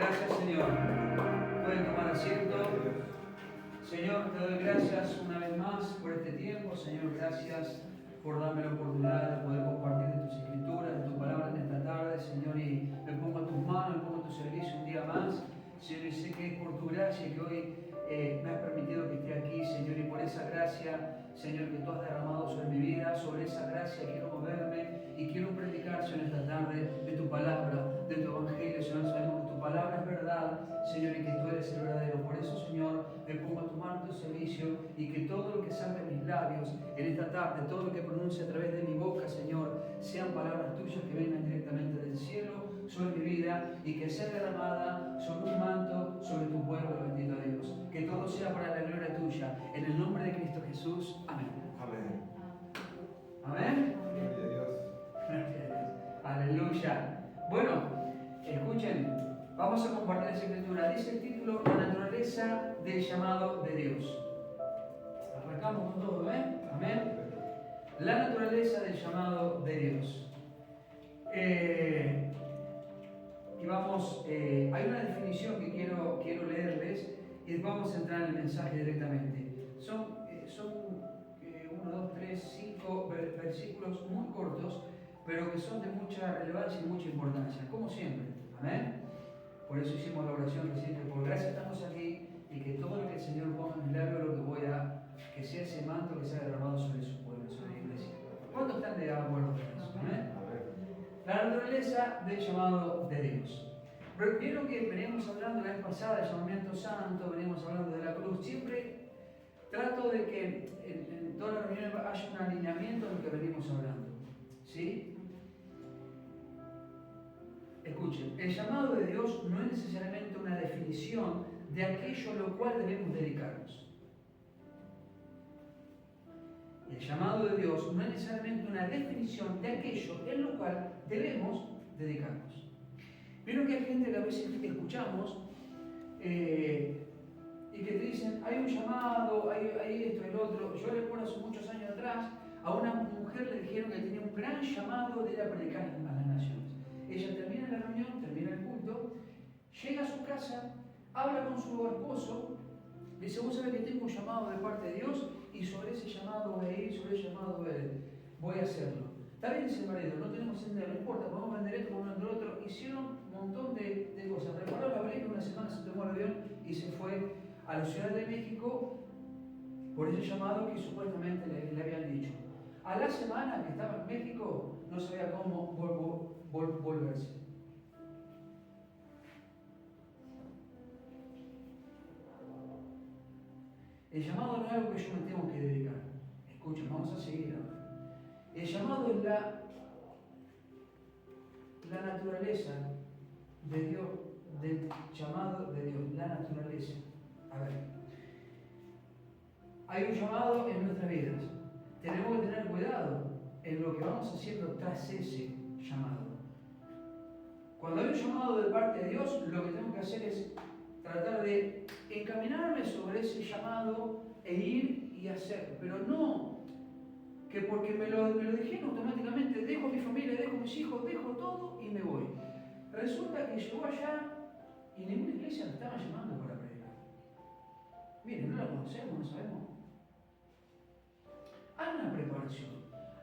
Gracias, Señor. Pueden tomar asiento. Señor, te doy gracias una vez más por este tiempo. Señor, gracias por darme la oportunidad de poder compartir de tus escrituras, de tu palabra en esta tarde, Señor, y me pongo a tus manos, me pongo a tu servicio un día más. Señor, y sé que es por tu gracia que hoy me has permitido que esté aquí, Señor, y por esa gracia, Señor, que tú has derramado sobre mi vida, sobre esa gracia quiero moverme y quiero predicar, Señor, esta tarde de tu palabra, de tu evangelio. Señor, sabemos que tu palabra es verdad, Señor, y que tú eres el verdadero. Por eso, Señor, me pongo a tu mano, tu servicio, y que todo lo que salga de mis labios en esta tarde, todo lo que pronuncie a través de mi boca, Señor, sean palabras tuyas que vengan directamente del cielo sobre mi vida y que sea derramada sobre un manto, sobre tu pueblo, bendito Dios. Que todo sea para la gloria tuya. En el nombre de Cristo Jesús. Amén. Amén. Amén. Gloria a Dios. Gracias a Dios. Aleluya. Bueno, escuchen, vamos a compartir esa escritura. Dice el título: La naturaleza del llamado de Dios. Arrancamos con todo, ¿eh? Amén. La naturaleza del llamado de Dios. Y vamos, hay una definición que quiero leerles y vamos a entrar en el mensaje directamente. Son 1, 2, 3, 5 versículos muy cortos, pero que son de mucha relevancia y mucha importancia, como siempre. Amén. Por eso hicimos la oración recién, que por gracia estamos aquí y que todo lo que el Señor ponga en mi labio, lo que voy a, que sea ese manto que sea derramado sobre su pueblo, sobre la iglesia. ¿Cuántos están de acuerdo con eso? Amén. La naturaleza del llamado de Dios. Pero vieron que veníamos hablando la vez pasada del llamamiento santo, veníamos hablando de la cruz. Siempre trato de que en todas las reuniones haya un alineamiento de lo que venimos hablando. ¿Sí? Escuchen, el llamado de Dios no es necesariamente una definición de aquello a lo cual debemos dedicarnos. El llamado de Dios no es necesariamente una definición de aquello en lo cual debemos dedicarnos. Vieron que hay gente que a veces escuchamos y que te dicen, hay un llamado, hay esto, el otro. Yo recuerdo hace muchos años atrás, a una mujer le dijeron que tenía un gran llamado de ir a predicar a las naciones. Ella termina la reunión, termina el culto, llega a su casa, habla con su esposo, dice, vos sabés que tengo un llamado de parte de Dios y sobre ese llamado voy a ir, sobre ese llamado voy a hacerlo. Está bien, dice el marido, no tenemos dinero, no importa, podemos vender esto, podemos vender otro. Hicieron un montón de cosas. Recuerdo la Gabriel, una semana se tomó el avión y se fue a la Ciudad de México por ese llamado que supuestamente le habían dicho. A la semana que estaba en México no sabía cómo volverse. El llamado no es algo que yo me tengo que dedicar. Escuchen, vamos a seguir ahora. El llamado es la naturaleza de Dios, del llamado de Dios, la naturaleza. A ver, hay un llamado en nuestras vidas. Tenemos que tener cuidado en lo que vamos haciendo tras ese llamado. Cuando hay un llamado de parte de Dios, lo que tengo que hacer es tratar de encaminarme sobre ese llamado e ir y hacer, pero no que porque me lo dijeron automáticamente, dejo mi familia, dejo mis hijos, dejo todo y me voy. Resulta que llegó allá y ninguna iglesia me estaba llamando para predicar. Miren, no la conocemos, no sabemos. Hay una preparación,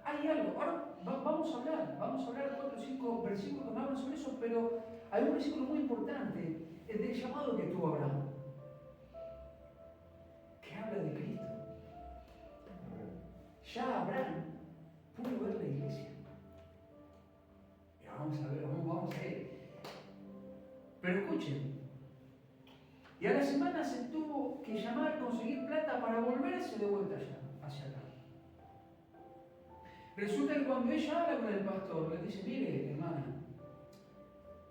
hay algo. Ahora vamos a hablar 4 o 5 versículos que me hablan sobre eso, pero hay un versículo muy importante, el del llamado que tuvo Abraham, que habla de Cristo. Ya Abraham pudo ver la iglesia. Y vamos a ver, vamos a ir. Pero escuchen, y a la semana se tuvo que llamar, conseguir plata para volverse de vuelta allá, hacia acá. Resulta que cuando ella habla con el pastor, le dice, mire, hermana,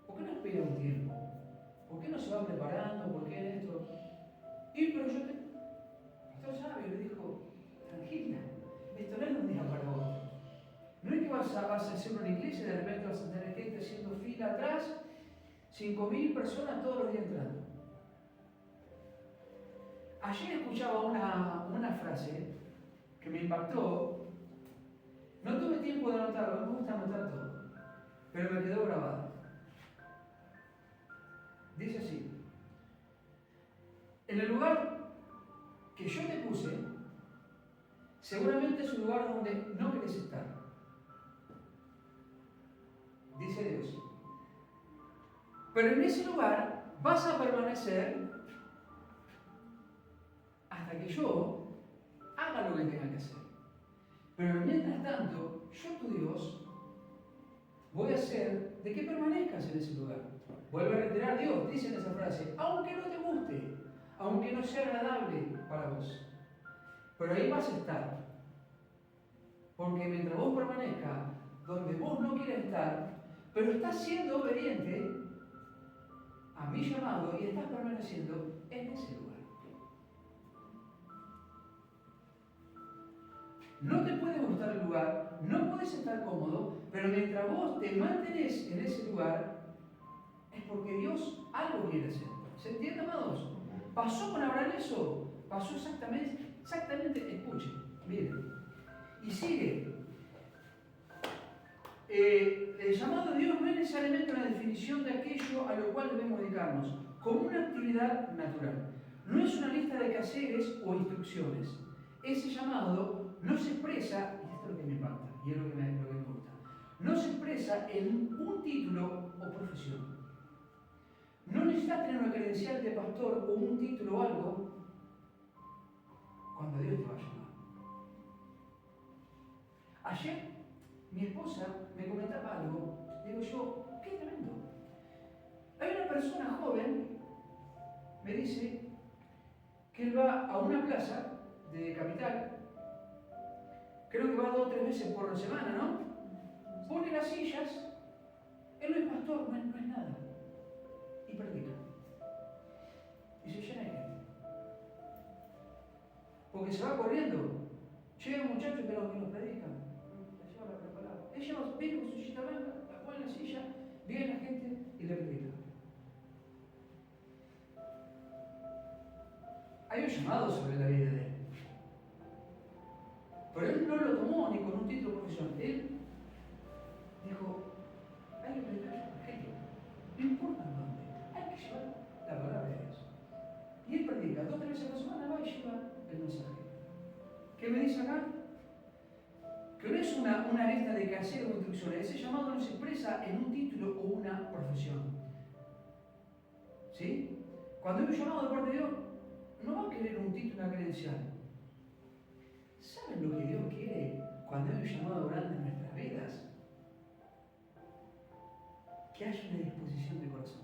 ¿por qué no espera un tiempo? ¿Por qué no se va preparando? ¿Por qué esto? Pero yo el pastor sabe, le dijo, tranquila, esto no es de un día para otro. No es que vas a hacer una iglesia y de repente vas a tener gente haciendo fila atrás, 5.000 personas todos los días entrando. Ayer escuchaba una frase que me impactó. No tuve tiempo de anotarlo, me gusta anotar todo, pero me quedó grabada. Dice en el lugar que yo te puse, seguramente es un lugar donde no querés estar. Dice Dios. Pero en ese lugar vas a permanecer hasta que yo haga lo que tenga que hacer. Pero mientras tanto, yo, tu Dios, voy a hacer de que permanezcas en ese lugar. Vuelve a reiterar Dios, dice en esa frase, aunque no te guste, aunque no sea agradable para vos. Pero ahí vas a estar. Porque mientras vos permanezcas donde vos no quieres estar, pero estás siendo obediente a mi llamado y estás permaneciendo en ese lugar. No te puede gustar el lugar, no puedes estar cómodo, pero mientras vos te mantenés en ese lugar, es porque Dios algo quiere hacer. ¿Se entiende, amados? ¿Pasó con Abraham eso? Pasó exactamente, escuchen, miren. Y sigue. El llamado de Dios no es necesariamente una definición de aquello a lo cual debemos dedicarnos, como una actividad natural. No es una lista de quehaceres o instrucciones. Ese llamado no se expresa, y esto es lo que me impacta, y es lo que me gusta, no se expresa en un título o profesión. No necesitas tener una credencial de pastor o un título o algo cuando Dios te va a llamar. Ayer mi esposa me comentaba algo, digo yo, qué tremendo. Hay una persona joven, me dice, que él va a una plaza de Capital, creo que va 2 o 3 veces por semana, ¿no? Pone las sillas, él no es pastor, no es nada, y predica. Y se llena de gente. Porque se va corriendo. Llega un muchacho que nos predica. La lleva la palabra. Ella viene con su silla blanca, la pone en la silla, viene la gente y le predica. Hay un llamado sobre la vida de él. Pero él no lo tomó ni con un título de profesión. Él dijo, hay que predicar el evangelio. No importa en dónde. Hay que llevar la palabra de Dios. Y él predica 2 o 3 veces a la semana, va y lleva el mensaje. ¿Qué me dice acá? Que no es una lista de quehaceres o instrucciones. Ese llamado no se expresa en un título o una profesión. ¿Sí? Cuando hay un llamado de parte de Dios, no va a querer un título, una credencial. ¿Saben lo que Dios quiere cuando hay un llamado grande en nuestras vidas? Que haya una disposición de corazón.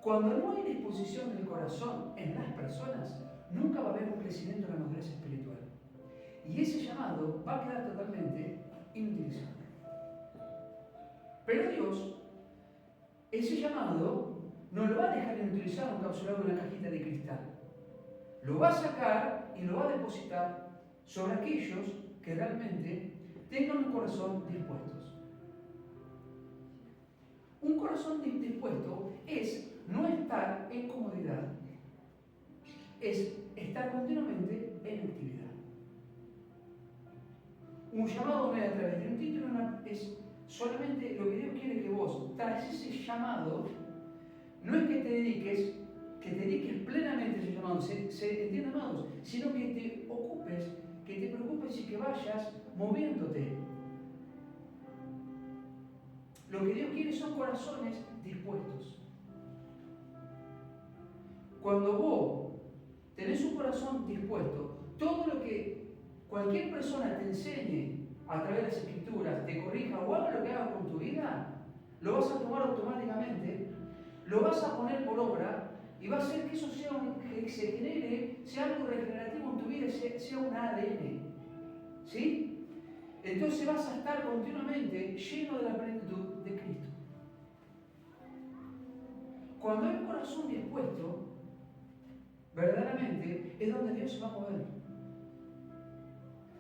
Cuando no hay disposición del corazón en las personas, nunca va a haber un crecimiento en la madurez espiritual. Y ese llamado va a quedar totalmente inutilizado. Pero Dios, ese llamado, no lo va a dejar inutilizado encapsulado en una cajita de cristal. Lo va a sacar y lo va a depositar sobre aquellos que realmente tengan un corazón dispuestos. Un corazón dispuesto es no estar en comodidad, es estar continuamente en actividad. Un llamado no es a través de un título, es solamente lo que Dios quiere que vos, tras ese llamado, no es que te dediques plenamente a ese llamado, se entiende, amados, sino que te ocupes, que te preocupes y que vayas moviéndote. Lo que Dios quiere son corazones dispuestos. Cuando vos tenés un corazón dispuesto, todo lo que cualquier persona te enseñe a través de las Escrituras, te corrija o haga lo que haga con tu vida, lo vas a tomar automáticamente, lo vas a poner por obra y va a hacer que eso que se genere, sea algo regenerativo en tu vida, sea un ADN. ¿Sí? Entonces vas a estar continuamente lleno de la plenitud de Cristo. Cuando hay un corazón dispuesto, verdaderamente es donde Dios se va a mover.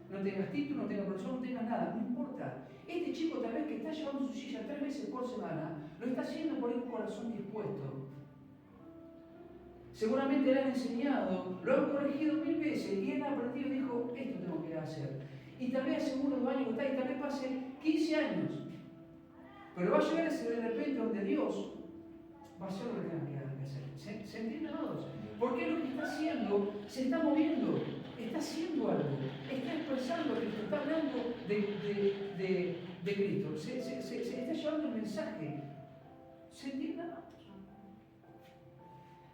No tengas título, no tengas profesión, no tengas nada, no importa. Este chico tal vez que está llevando su silla 3 veces por semana, lo está haciendo por un corazón dispuesto. Seguramente le han enseñado, lo han corregido 1000 veces y él ha aprendido y dijo, esto tengo que hacer. Y tal vez hace 1 o 2 años que está y tal vez pase 15 años. Pero va a llegar ese de repente donde Dios va a hacer lo que tenga que hacer. ¿Se entienden todos? Porque lo que está haciendo, se está moviendo, está haciendo algo, está expresando a Cristo, está hablando de Cristo, se está llevando el mensaje. ¿Se entiende?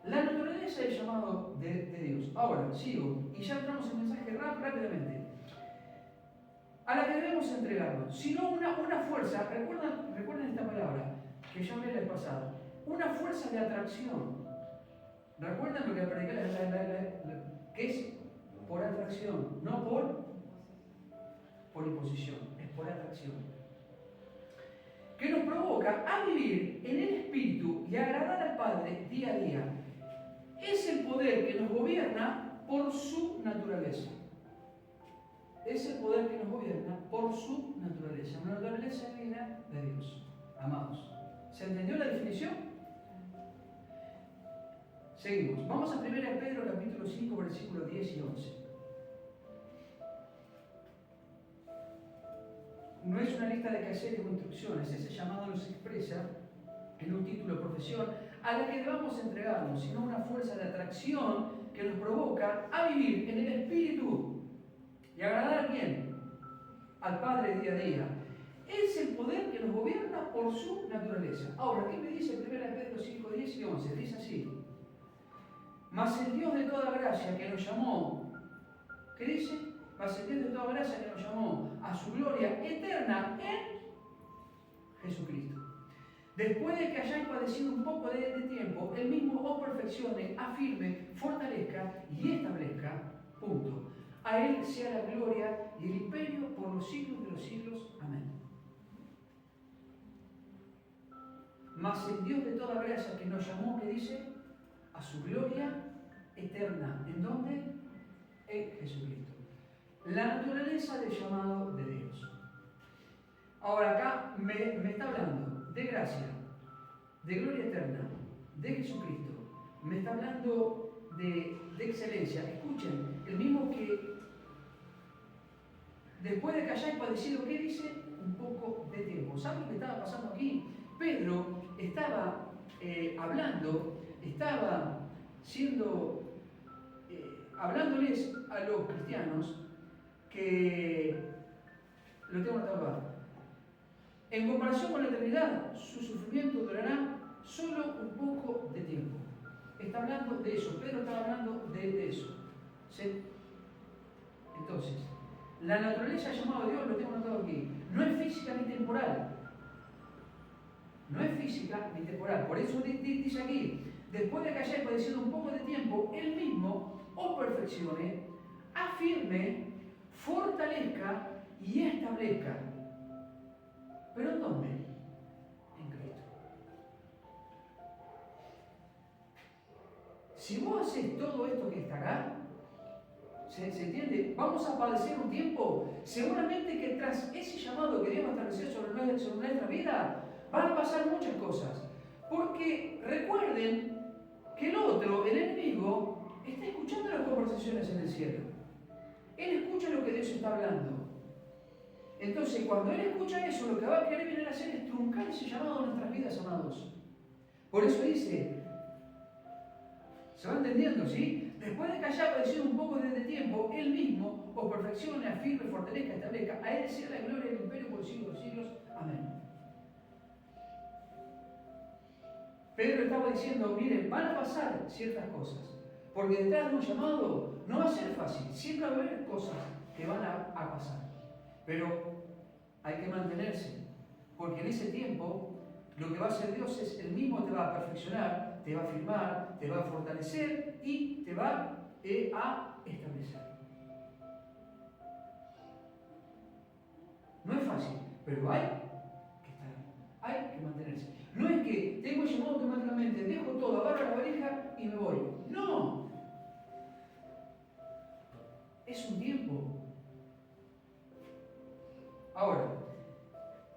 La naturaleza es el llamado de Dios. Ahora, sigo, y ya entramos en el mensaje rápidamente. A la que debemos entregarnos, sino una fuerza, recuerden esta palabra que yo hablé la vez pasada, una fuerza de atracción. ¿Recuerdan lo que prediqué? Que es por atracción, no por imposición, es por atracción. Que nos provoca a vivir en el Espíritu y agradar al Padre día a día. Es el poder que nos gobierna por su naturaleza. Es el poder que nos gobierna por su naturaleza. Una naturaleza divina de Dios. Amados. ¿Se entendió la definición? Seguimos. Vamos a 1 Pedro capítulo 5, versículos 10 y 11. No es una lista de quehaceres o instrucciones. Ese llamado nos expresa en un título de profesión a la que debamos entregarnos, sino una fuerza de atracción que nos provoca a vivir en el Espíritu y agradar a quién, al Padre día a día. Es el poder que nos gobierna por su naturaleza. Ahora, ¿qué me dice 1 Pedro 5, 10 y 11? Dice así: mas el Dios de toda gracia que nos llamó, ¿qué dice? Mas el Dios de toda gracia que nos llamó a su gloria eterna en Jesucristo. Después de que hayáis padecido un poco de tiempo, Él mismo os perfeccione, afirme, fortalezca y establezca. Punto. A Él sea la gloria y el imperio por los siglos de los siglos. Amén. Mas el Dios de toda gracia que nos llamó, ¿qué dice? A su gloria eterna. ¿En dónde? En Jesucristo. La naturaleza del llamado de Dios. Ahora acá me está hablando de gracia, de gloria eterna, de Jesucristo. Me está hablando de excelencia. Escuchen, el mismo que después de que hayáis padecido, ¿qué dice? Un poco de tiempo. ¿Saben lo que estaba pasando aquí? Pedro estaba hablando, estaba hablándoles a los cristianos que, lo tengo anotado acá, en comparación con la eternidad, su sufrimiento durará solo un poco de tiempo. Está hablando de eso, Pedro estaba hablando de eso. ¿Sí? Entonces, la naturaleza llamada de Dios, lo tengo anotado aquí, no es física ni temporal. No es física ni temporal. Por eso dice aquí, después de que hayáis padecido un poco de tiempo, Él mismo os perfeccione, afirme, fortalezca y establezca. ¿Pero en dónde? En Cristo. Si vos haces todo esto que está acá, ¿se entiende? Vamos a padecer un tiempo, seguramente que tras ese llamado que Dios va a establecer sobre nuestra vida, van a pasar muchas cosas. Porque recuerden que el otro, el enemigo, está escuchando las conversaciones en el cielo. Él escucha lo que Dios está hablando. Entonces, cuando Él escucha eso, lo que va a querer venir a hacer es truncar ese llamado a nuestras vidas, amados. Por eso dice, ¿se va entendiendo, sí? Después de que haya padecido un poco de tiempo, Él mismo os perfeccione, afirme, fortalezca, establezca. A Él sea la gloria y el imperio por los siglos de los siglos. Amén. Pedro estaba diciendo, miren, van a pasar ciertas cosas, porque detrás de un llamado no va a ser fácil, siempre va a haber cosas que van a pasar, pero hay que mantenerse, porque en ese tiempo lo que va a hacer Dios es, Él mismo te va a perfeccionar, te va a afirmar, te va a fortalecer y te va a establecer. No es fácil, pero hay que estar, hay que mantenerse. No es que tengo el llamado automáticamente, dejo todo, agarro la valija y me voy. No. Es un tiempo. Ahora,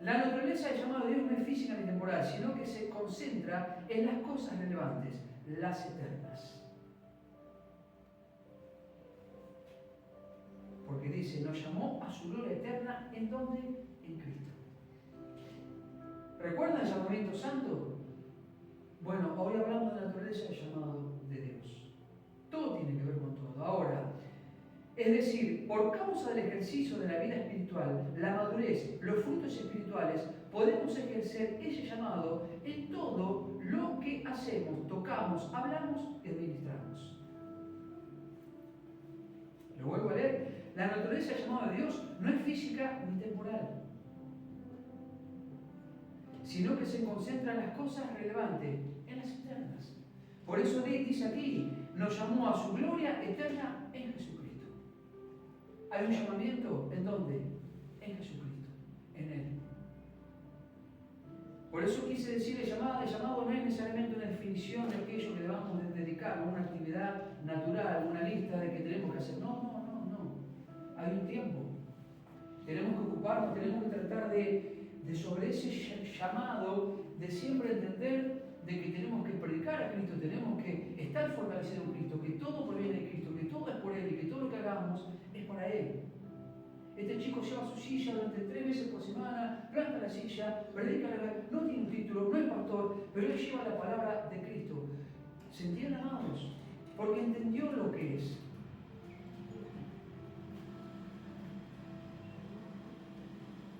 la naturaleza del llamado de Dios no es física ni temporal, sino que se concentra en las cosas relevantes, las eternas. Porque dice, nos llamó a su gloria eterna, ¿en dónde? En Cristo. ¿Recuerdan el llamamiento santo? Bueno, hoy hablamos de la naturaleza del llamado de Dios. Todo tiene que ver con todo. Ahora, es decir, por causa del ejercicio de la vida espiritual, la madurez, los frutos espirituales, podemos ejercer ese llamado en todo lo que hacemos, tocamos, hablamos y administramos. Lo vuelvo a leer. La naturaleza del llamado de Dios no es física ni temporal, sino que se concentra en las cosas relevantes, en las eternas. Por eso dice aquí, nos llamó a su gloria eterna en Jesucristo. Hay un llamamiento, ¿en dónde? En Jesucristo, en Él. Por eso quise decir, el llamado no es necesariamente una definición de aquello que debamos de dedicar a una actividad natural, una lista de que tenemos que hacer. No. Hay un tiempo. Tenemos que ocuparnos, tenemos que tratar de sobre ese llamado, de siempre entender de que tenemos que predicar a Cristo, tenemos que estar fortalecidos en Cristo, que todo proviene de Cristo, que todo es por Él y que todo lo que hagamos es para Él. Este chico lleva su silla durante 3 veces por semana, planta la silla, predica no tiene un título, no es pastor, pero él lleva la palabra de Cristo. ¿Se entienden, amados? Porque entendió lo que es.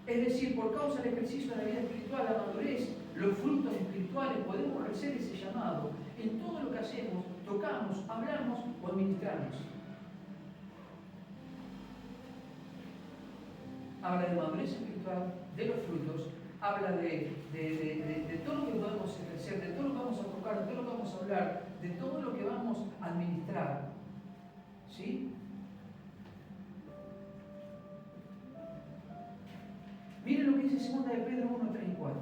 Es decir, por causa del ejercicio de la vida espiritual, la madurez, los frutos espirituales, podemos ejercer ese llamado en todo lo que hacemos, tocamos, hablamos o administramos. Habla de madurez espiritual, de los frutos, habla de todo lo que podemos ejercer, de todo lo que vamos a tocar, de todo lo que vamos a hablar, de todo lo que vamos a administrar. ¿Sí? Miren lo que dice 2 de Pedro 1, 3 y 4.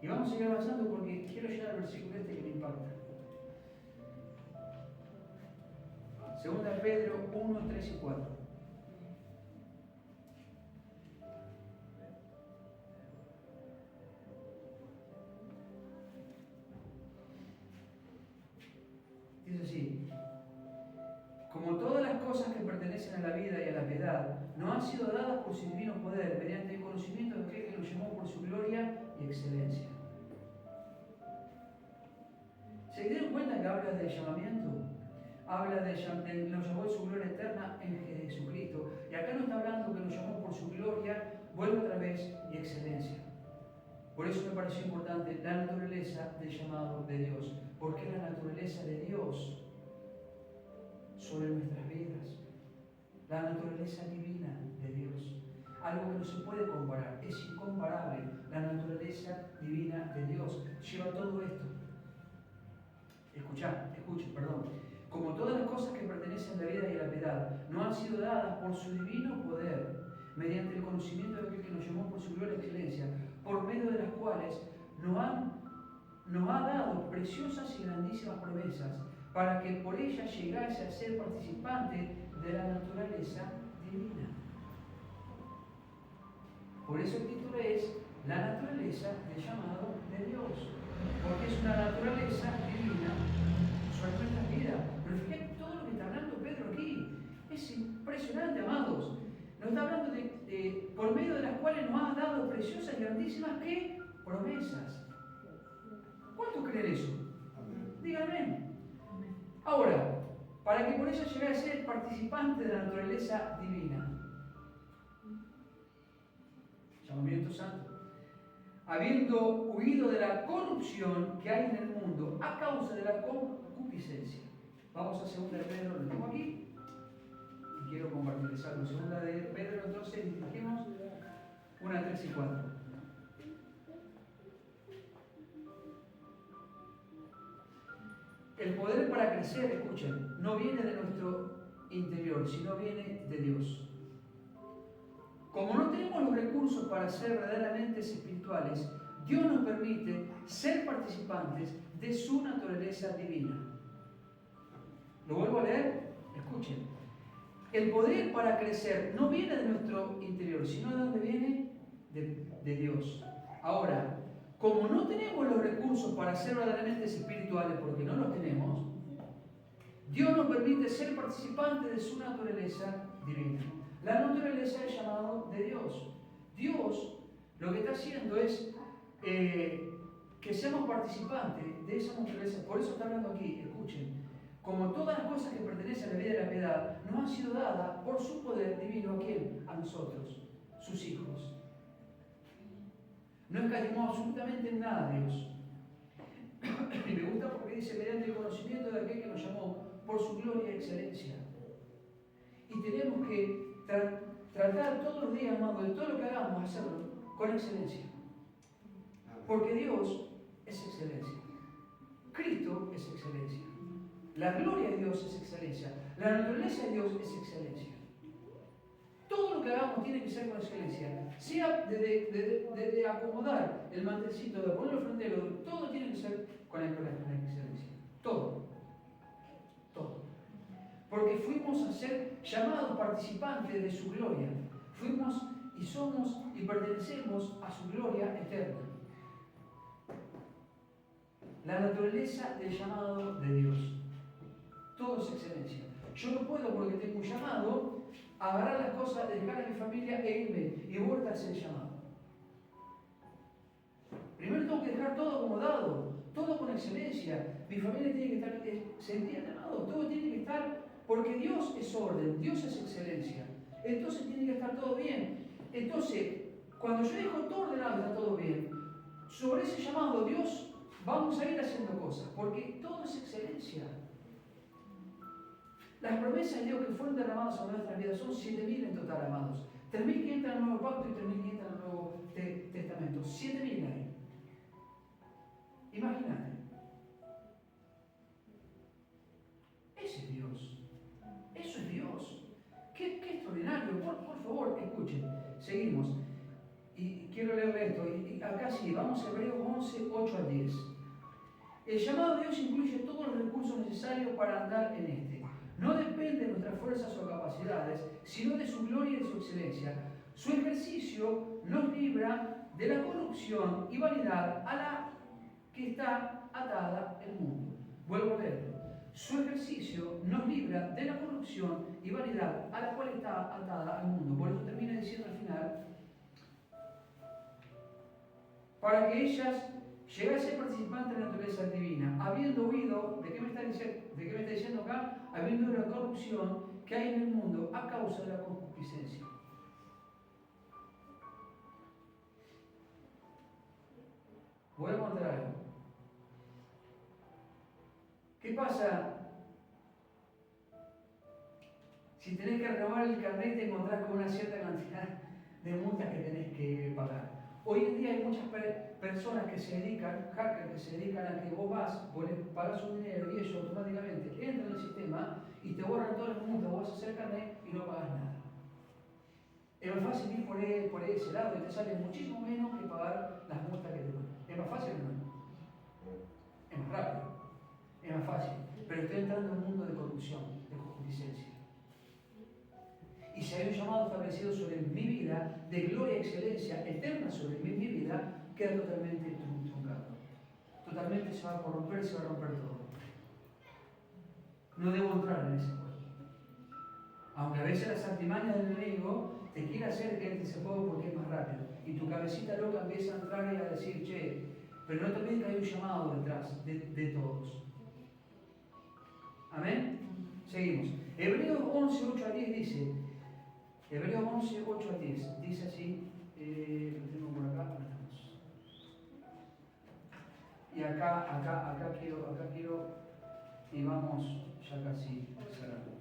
Y vamos a seguir avanzando porque quiero llegar al versículo este que me impacta. 2 de Pedro 1, 3 y 4. Dice así: como todas las cosas que pertenecen a la vida y a la piedad, no han sido dadas por su divino poder, mediante el conocimiento de aquel que nos llamó por su gloria y excelencia. ¿Se dieron cuenta que habla del llamamiento? Habla de nos llamó por su gloria eterna en Jesucristo. Y acá no está hablando que nos llamó por su gloria, vuelve otra vez, y excelencia. Por eso me pareció importante la naturaleza del llamado de Dios. Porque la naturaleza de Dios sobre nuestras vidas, la naturaleza divina de Dios, algo que no se puede comparar, es incomparable. La naturaleza divina de Dios lleva todo esto. Escuchen, perdón. Como todas las cosas que pertenecen a la vida y a la piedad, no han sido dadas por su divino poder, mediante el conocimiento de aquel que nos llamó por su gloria y excelencia, por medio de las cuales nos ha dado preciosas y grandísimas promesas, para que por ellas llegase a ser participante de la naturaleza divina. Por eso el título es La naturaleza del llamado de Dios, porque es una naturaleza divina sobre nuestras vidas. Pero fíjate todo lo que está hablando Pedro aquí. Es impresionante, amados. Nos está hablando de por medio de las cuales nos ha dado preciosas y grandísimas ¿qué? Promesas. ¿Cuántos creen eso? Díganme. Ahora, para que por eso llegue a ser participante de la naturaleza divina. Llamamiento santo. Habiendo huido de la corrupción que hay en el mundo a causa de la concupiscencia. Vamos a 2 de Pedro, lo tengo aquí. Y quiero compartirles algo. 2 de Pedro, entonces, dijimos 1, 3 y 4. El poder para crecer, escuchen, no viene de nuestro interior, sino viene de Dios. Como no tenemos los recursos para ser verdaderamente espirituales, Dios nos permite ser participantes de su naturaleza divina. ¿Lo vuelvo a leer? Escuchen. El poder para crecer no viene de nuestro interior, sino de donde viene de Dios. Ahora, como no tenemos los recursos para ser verdaderamente espirituales, porque no los tenemos, Dios nos permite ser participantes de su naturaleza divina. La naturaleza es llamado de Dios. Dios lo que está haciendo es que seamos participantes de esa naturaleza. Por eso está hablando aquí, escuchen. Como todas las cosas que pertenecen a la vida de la piedad, nos han sido dadas por su poder divino. ¿A quién? A nosotros, sus hijos. No escatimó absolutamente en nada Dios. Y me gusta porque dice, mediante el conocimiento de aquel que nos llamó por su gloria y excelencia. Y tenemos que tratar todos los días, amado, de todo lo que hagamos, hacerlo con excelencia. Porque Dios es excelencia. Cristo es excelencia. La gloria de Dios es excelencia. La naturaleza de Dios es excelencia. Todo lo que hagamos tiene que ser con excelencia. Sea de acomodar el mantelcito, de ponerlo frente al otro, todo tiene que ser con excelencia. Todo. Todo. Porque fuimos a ser llamados participantes de su gloria. Fuimos y somos y pertenecemos a su gloria eterna. La naturaleza del llamado de Dios. Todo es excelencia. Yo no puedo, porque tengo un llamado, agarrar las cosas, dejar a mi familia e irme y vuelta a ese llamado. Primero tengo que dejar todo acomodado, todo con excelencia. Mi familia tiene que estar, ¿se entiende, amado? Todo tiene que estar, porque Dios es orden, Dios es excelencia. Entonces tiene que estar todo bien. Entonces, cuando yo dejo todo ordenado, está todo bien. Sobre ese llamado, Dios, vamos a ir haciendo cosas, porque todo es excelencia. Las promesas de Dios que fueron derramadas sobre nuestras vidas son 7.000 en total, amados. 3.500 en el Nuevo Pacto y 3.500 en el Nuevo Testamento. 7.000 ahí. Imagínate. Ese es Dios. Eso es Dios. Qué extraordinario. Por favor, escuchen. Seguimos. Y quiero leer esto. Y acá sí, vamos a Hebreos 11, 8 al 10. El llamado de Dios incluye todos los recursos necesarios para andar en este. No depende de nuestras fuerzas o capacidades, sino de su gloria y de su excelencia. Su ejercicio nos libra de la corrupción y vanidad a la que está atada el mundo. Vuelvo a leerlo. Su ejercicio nos libra de la corrupción y vanidad a la cual está atada al mundo. Por eso termina diciendo al final, para que ellas llegase a ser participantes de la naturaleza divina, habiendo huido, ¿de qué me está diciendo acá? Habiendo huido de la corrupción que hay en el mundo a causa de la concupiscencia. Voy a contar algo. ¿Qué pasa si tenés que renovar el carnet y te encontrás con una cierta cantidad de multas que tenés que pagar? Hoy en día hay muchas personas que se dedican, hackers que se dedican a que vos vas, pagas un dinero y ellos automáticamente entran en el sistema y te borran todas las multas, vos vas a hacer carnet y no pagas nada. Es más fácil ir por ese lado y te sale muchísimo menos que pagar las multas que te ponen. ¿Es más fácil o no? Es más rápido, es más fácil, pero estoy entrando en un mundo de corrupción, de concupiscencia. Y si hay un llamado establecido sobre mi vida, de gloria y excelencia eterna sobre mi vida, queda totalmente truncado. Totalmente se va a corromper, se va a romper todo. No debo entrar en ese juego. Aunque a veces las artimañas del enemigo te quiere hacer que entre ese juego porque es más rápido. Y tu cabecita loca empieza a entrar y a decir, che, pero no te olvides que hay un llamado detrás de todos. ¿Amén? Seguimos. Hebreos 11, 8 a 10 dice, Hebreos 11, 8 a 10, dice así, lo tengo por acá, estamos. Y acá quiero, y vamos ya casi cerrando.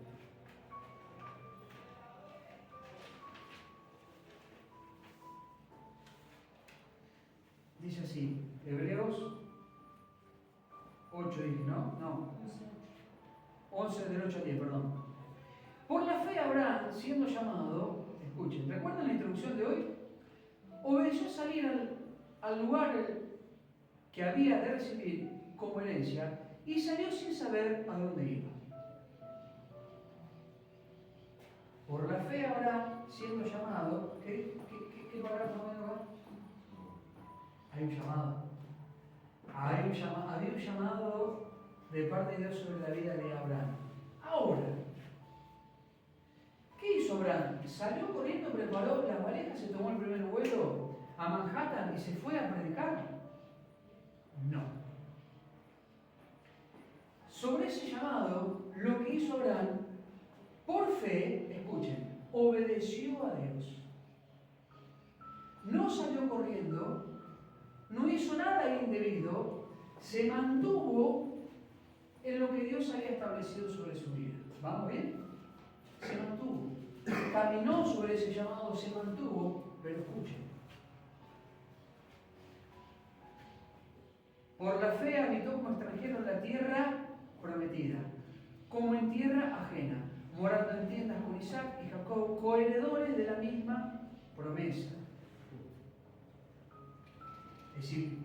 Dice así, Hebreos 8 dije, ¿no? 11 del 8 al 10, perdón. Por la fe Abraham, siendo llamado, escuchen, ¿recuerdan la introducción de hoy? Obedeció salir al lugar que había de recibir como herencia y salió sin saber a dónde iba. Por la fe Abraham, siendo llamado, ¿qué palabra estamos viendo acá? Hay un llamado. Había un llamado de parte de Dios sobre la vida de Abraham. Ahora, ¿qué hizo Abraham? Salió corriendo, preparó las valijas, se tomó el primer vuelo a Manhattan y se fue a predicar. sobre ese llamado, lo que hizo Abraham, por fe, escuchen, obedeció a Dios. No salió corriendo, no hizo nada indebido, se mantuvo en lo que Dios había establecido sobre su vida. ¿Vamos bien? Se mantuvo. Caminó sobre ese llamado, se mantuvo, pero escuchen. Por la fe habitó como extranjero en la tierra prometida, como en tierra ajena, morando en tiendas con Isaac y Jacob, coheredores de la misma promesa. Es decir,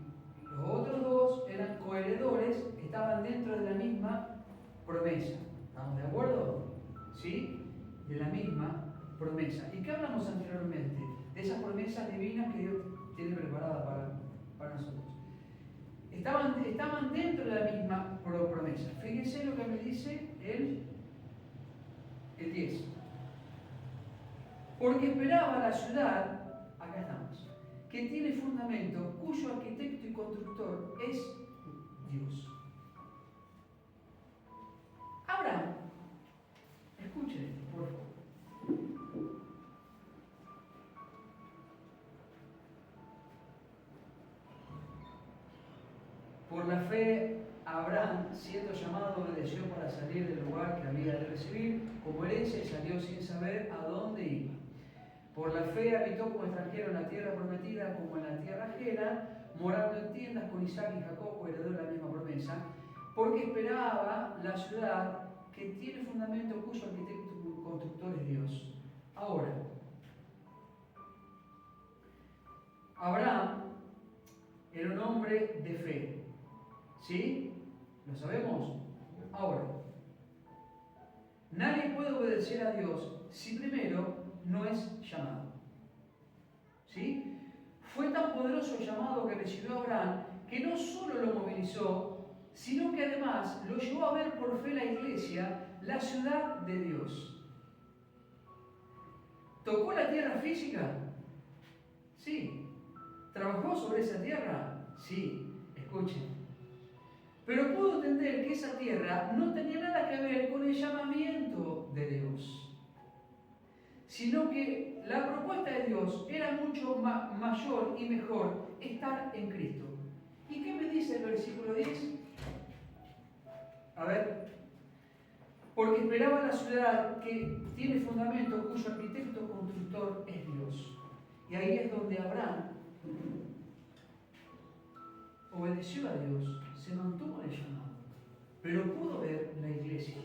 los otros dos eran coheredores, estaban dentro de la misma promesa. ¿Estamos de acuerdo? ¿Sí? De la misma promesa. ¿Y qué hablamos anteriormente? De esas promesas divinas que Dios tiene preparadas para nosotros. Estaban dentro de la misma promesa. Fíjense lo que me dice el 10. Porque esperaba la ciudad, acá estamos, que tiene fundamento, cuyo arquitecto y constructor es Dios. Abraham, escuchen esto, por favor. Por la fe, Abraham, siendo llamado, obedeció para salir del lugar que había de recibir como herencia y salió sin saber a dónde iba. Por la fe habitó como extranjero en la tierra prometida como en la tierra ajena, morando en tiendas con Isaac y Jacob, heredó la misma promesa, porque esperaba la ciudad que tiene fundamento, cuyo arquitecto y constructor es Dios. Ahora, Abraham era un hombre de fe. ¿Sí? ¿Lo sabemos? Ahora, nadie puede obedecer a Dios si primero no es llamado. ¿Sí? Fue tan poderoso el llamado que recibió Abraham que no solo lo movilizó, sino que además lo llevó a ver por fe la iglesia, la ciudad de Dios. ¿Tocó la tierra física? Sí. ¿Trabajó sobre esa tierra? Sí. Escuchen. Pero pudo entender que esa tierra no tenía nada que ver con el llamamiento de Dios, sino que la propuesta de Dios era mucho mayor y mejor, estar en Cristo. ¿Y qué me dice el versículo 10? A ver. Porque esperaba la ciudad que tiene fundamento, cuyo arquitecto constructor es Dios. Y ahí es donde Abraham obedeció a Dios, se mantuvo en el llamado, pero pudo ver la iglesia,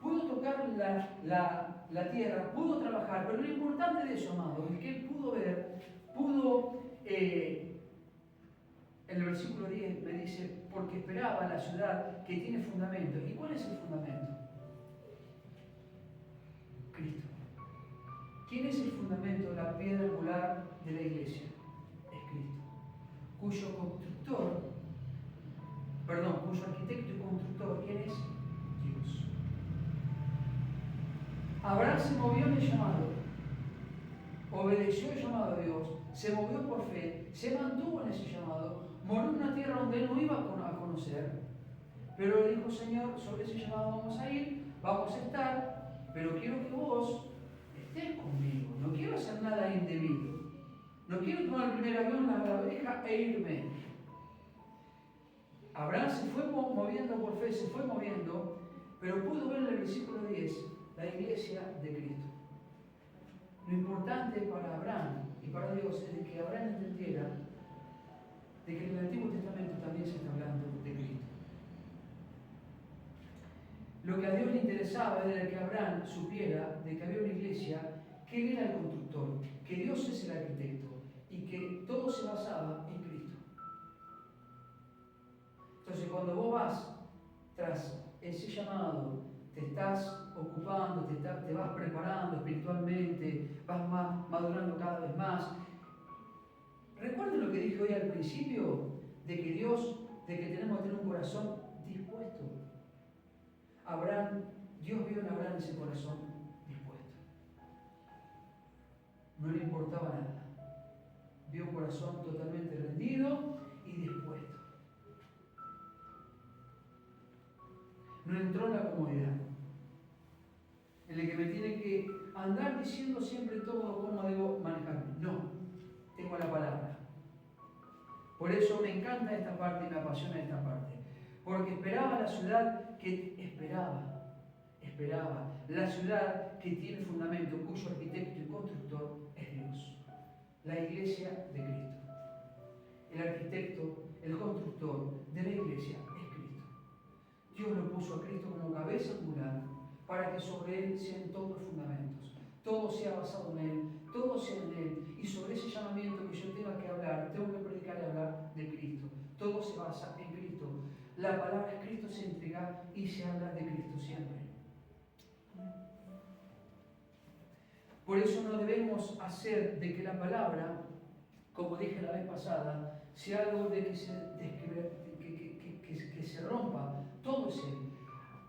pudo tocar la tierra, pudo trabajar, pero lo importante de eso, amado, es que él pudo ver, en el versículo 10 me dice, porque esperaba la ciudad que tiene fundamento. ¿Y cuál es el fundamento? Cristo. ¿Quién es el fundamento, la piedra angular de la iglesia? Es Cristo, cuyo arquitecto y constructor, ¿quién es? Dios. Abraham se movió en el llamado, obedeció el llamado de Dios, se movió por fe, se mantuvo en ese llamado, moró en una tierra donde él no iba a conocer, pero le dijo, Señor, sobre ese llamado vamos a ir, vamos a estar, pero quiero que vos estés conmigo, no quiero hacer nada indebido, no quiero tomar el primer avión, la oveja e irme. Abraham se fue moviendo por fe, se fue moviendo, pero pudo ver en el versículo 10 la iglesia de Cristo. Lo importante para Abraham y para Dios es que Abraham entendiera de que en el Antiguo Testamento también se está hablando de Cristo. Lo que a Dios le interesaba era que Abraham supiera de que había una iglesia, que él era el constructor, que Dios es el arquitecto y que todo se basaba en Cristo. Entonces, cuando vos vas tras ese llamado, te estás ocupando, te vas preparando espiritualmente, vas madurando cada vez más. Recuerden lo que dije hoy al principio, de que tenemos que tener un corazón dispuesto. Dios vio en Abraham ese corazón dispuesto. No le importaba nada. Vio un corazón totalmente rendido y dispuesto. no entró en la comodidad, en el que me tiene que andar diciendo siempre todo cómo debo manejarme. No, tengo la palabra. Por eso me encanta esta parte y me apasiona esta parte. Porque esperaba la ciudad que esperaba. La ciudad que tiene fundamento, cuyo arquitecto y constructor es Dios. La iglesia de Cristo. El arquitecto, el constructor de la iglesia es Cristo. Dios lo puso a Cristo como cabeza angular para que sobre Él sean todos los fundamentos. Todo sea basado en Él, todo sea en Él. Y sobre ese llamamiento que yo tenga que hablar, tengo que predicar y hablar de Cristo. Todo se basa en Cristo. La palabra de Cristo se entrega y se habla de Cristo siempre. Por eso no debemos hacer de que la palabra, como dije la vez pasada, sea algo de que se rompa. Todo es Él.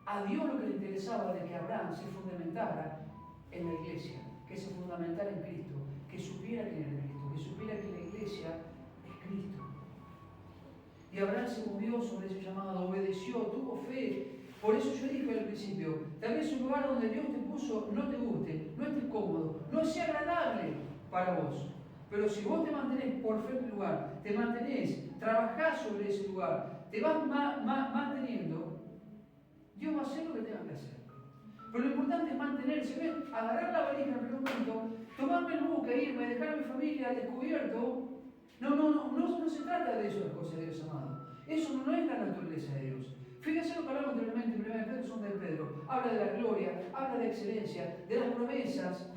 A Dios lo que le interesaba de que Abraham se fundamentara en la iglesia, que se fundamentara en Cristo, que supiera quién era Cristo, que supiera que la iglesia es Cristo. Y Abraham se movió sobre ese llamado, obedeció, tuvo fe. Por eso yo dije al principio, tal vez un lugar donde Dios te puso no te guste, no esté cómodo, no sea agradable para vos. Pero si vos te mantenés por fe en el lugar, te mantenés, trabajás sobre ese lugar, te vas manteniendo, Dios va a hacer lo que tenga que hacer. Pero lo importante es mantenerse, ¿ves? Agarrar la valija en el primer momento, tomarme el buque, irme, dejar a mi familia al descubierto. No se trata de eso las cosas de Dios, amado. Eso no es la naturaleza de Dios. Fíjense lo que hablamos anteriormente en 1 Pedro, son de Pedro. Habla de la gloria, habla de excelencia, de las promesas,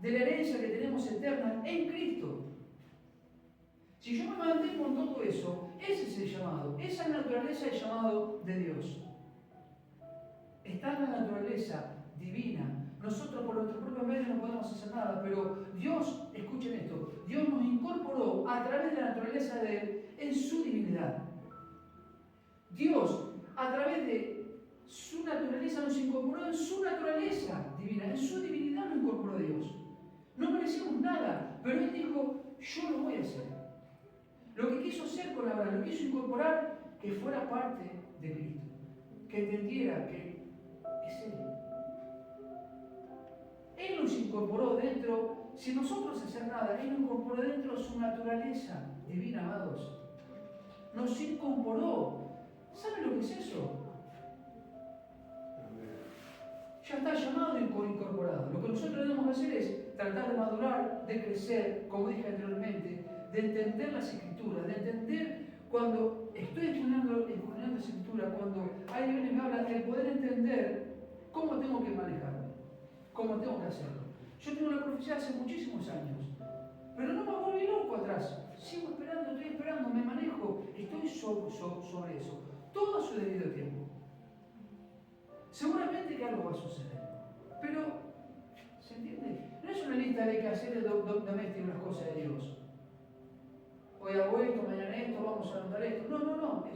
de la herencia que tenemos eterna en Cristo. Si yo me mantengo en todo eso, ese es el llamado. Esa naturaleza es el llamado de Dios. Está en la naturaleza divina. Nosotros por nuestros propios medios no podemos hacer nada, pero Dios, escuchen esto, Dios nos incorporó a través de la naturaleza de Él en su divinidad. Dios, a través de su naturaleza, nos incorporó en su naturaleza divina, en su divinidad nos incorporó Dios. No merecíamos nada, pero Él dijo, yo lo voy a hacer. Lo que quiso hacer con Abraham, lo quiso incorporar, que fuera parte de Cristo, que entendiera que es Él. Él nos incorporó dentro, sin nosotros hacer nada, Él nos incorporó dentro de su naturaleza divina, amados. Nos incorporó. ¿Saben lo que es eso? Ya está llamado y incorporado. Lo que nosotros tenemos que hacer es tratar de madurar, de crecer, como dije anteriormente, de entender las escrituras, de entender cuando estoy estudiando la escritura, cuando alguien me habla, de poder entender cómo tengo que manejarme, cómo tengo que hacerlo. Yo tengo una profecía hace muchísimos años, pero no me volví loco atrás. Sigo esperando, estoy esperando, me manejo, estoy sobre eso. Todo a su debido tiempo. Seguramente que algo va a suceder, pero, ¿se entiende? No es una lista de quehaceres domésticos, las cosas de Dios. Hoy hago esto, mañana esto, vamos a anotar esto. No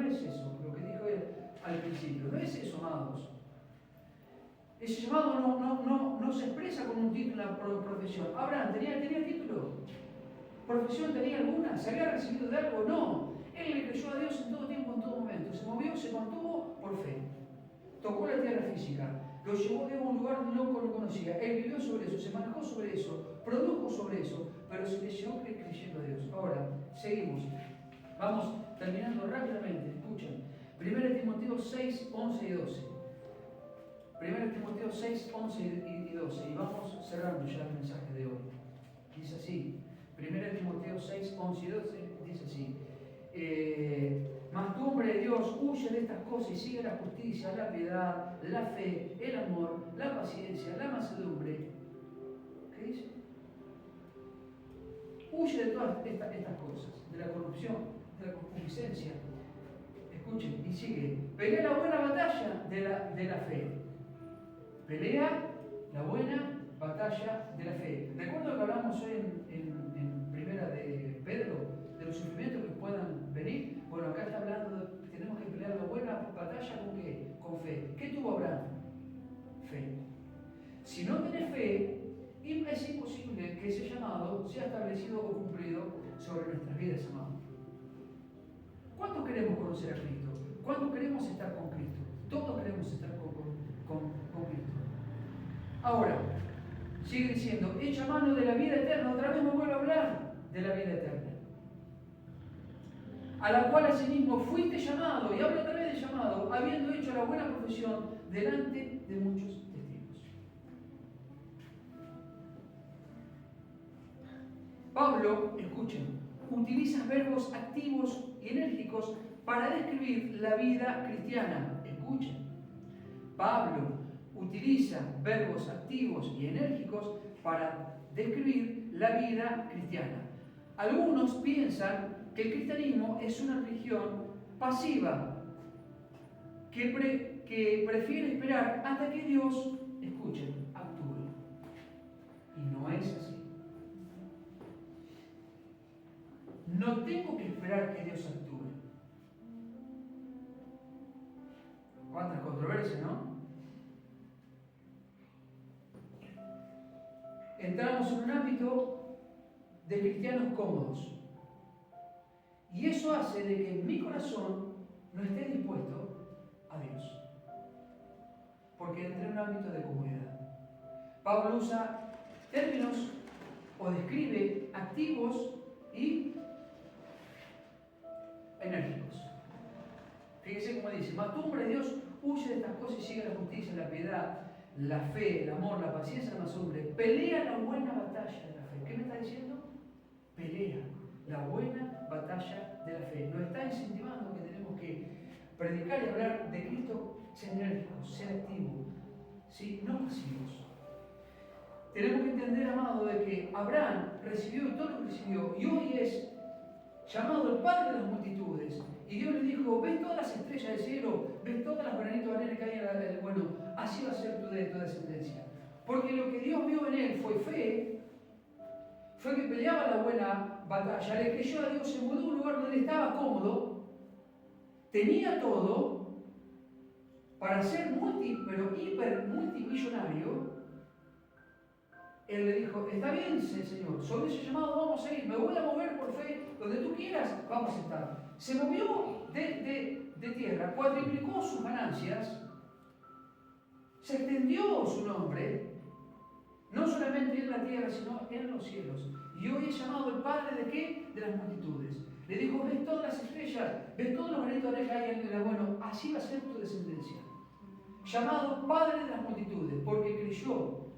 es eso lo que dijo él al principio. No es eso, amados. Ese llamado no se expresa con un título, una profesión. Abraham, ¿tenía título? ¿Profesión tenía alguna? ¿Se había recibido de algo? No. Él le creyó a Dios en todo tiempo, en todo momento. Se movió, se mantuvo por fe. Tocó la tierra física. Lo llevó de un lugar donde no lo conocía. Él vivió sobre eso, se manejó sobre eso, produjo sobre eso, pero se le llevó creyendo a Dios. Ahora, seguimos. Vamos terminando rápidamente. Escuchen. 1 Timoteo 6, 11 y 12. 1 Timoteo 6, 11 y 12. Y vamos cerrando ya el mensaje de hoy. Dice así. 1 Timoteo 6, 11 y 12. Dice así. Mas tú, hombre de Dios, huye de estas cosas y sigue la justicia, la piedad, la fe, el amor, la paciencia, la mansedumbre. ¿Qué dice? Huye de todas estas cosas, de la corrupción, de la concupiscencia. Escuchen, y sigue. Pelea la buena batalla de la fe. Pelea la buena batalla de la fe. ¿Recuerdo que hablamos hoy en primera de Pedro? De los sufrimientos que puedan venir. Bueno, acá está hablando de que tenemos que pelear la buena batalla ¿con qué? Con fe. ¿Qué tuvo Abraham? Fe. Si no tenés fe, es imposible que ese llamado sea establecido o cumplido sobre nuestras vidas, amados. ¿Cuántos queremos conocer a Cristo? ¿Cuándo queremos estar con Cristo? Todos queremos estar con Cristo. Ahora, sigue diciendo, echa mano de la vida eterna. Otra vez me vuelvo a hablar de la vida eterna. A la cual asimismo fuiste llamado, y habla otra vez de llamado, habiendo hecho la buena profesión delante de muchos testigos. Pablo, escuchen, utiliza verbos activos y enérgicos para describir la vida cristiana. Escuchen. Pablo utiliza verbos activos y enérgicos para describir la vida cristiana. Algunos piensan que el cristianismo es una religión pasiva, que prefiere esperar hasta que Dios, escuchen, actúe. Y no es así. No tengo que esperar que Dios actúe. ¿Cuántas controversias, no? Entramos en un ámbito de cristianos cómodos. Y eso hace de que mi corazón no esté dispuesto a Dios. Porque entré en un ámbito de comodidad. Pablo usa términos o describe activos y enérgicos. Fíjese cómo dice, mas tú, hombre de Dios, huye de estas cosas y sigue la justicia, la piedad, la fe, el amor, la paciencia, la mansedumbre. Pelea la buena batalla de la fe. ¿Qué me está diciendo? Pelea la buena batalla de la fe. Nos está incentivando que tenemos que predicar y hablar de Cristo, ser enérgicos, ser activos, ¿sí? No pasivos. Tenemos que entender, amado, de que Abraham recibió todo lo que recibió y hoy es llamado el padre de las multitudes. Y Dios le dijo, ves todas las estrellas del cielo, ves todas las granitos de arena que hay en el bueno, así va a ser tu descendencia. Porque lo que Dios vio en él fue fe, fue que peleaba la buena batalla, le creyó a Dios, se mudó a un lugar donde estaba cómodo, tenía todo para ser hiper multimillonario. Él le dijo, está bien, Señor, sobre ese llamado vamos a ir, me voy a mover por fe, donde tú quieras, vamos a estar. Se movió de tierra, cuadriplicó sus ganancias, se extendió su nombre, no solamente en la tierra, sino en los cielos. Y hoy es llamado el Padre ¿de qué? De las multitudes. Le dijo, ves todas las estrellas, ves todos los granitos de arena que hay en el bueno, así va a ser tu descendencia. Llamado Padre de las multitudes, porque creyó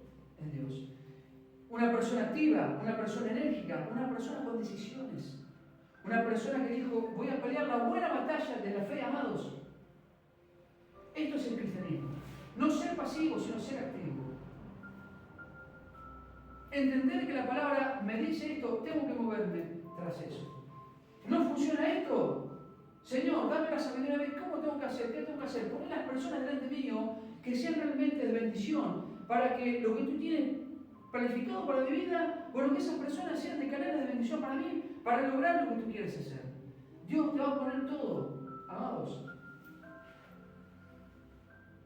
en Dios. Una persona activa, una persona enérgica, una persona con decisiones. Una persona que dijo, voy a pelear la buena batalla de la fe, amados. Esto es el cristianismo. No ser pasivo, sino ser activo. Entender que la palabra me dice esto, tengo que moverme tras eso. ¿No funciona esto? Señor, dame la sabiduría, ¿cómo tengo que hacer? ¿Qué tengo que hacer? Poner las personas delante mío que sean realmente de bendición, para que lo que tú tienes planificado para mi vida, bueno, que esas personas sean de canales de bendición para mí, para lograr lo que tú quieres hacer. Dios te va a poner todo, amados.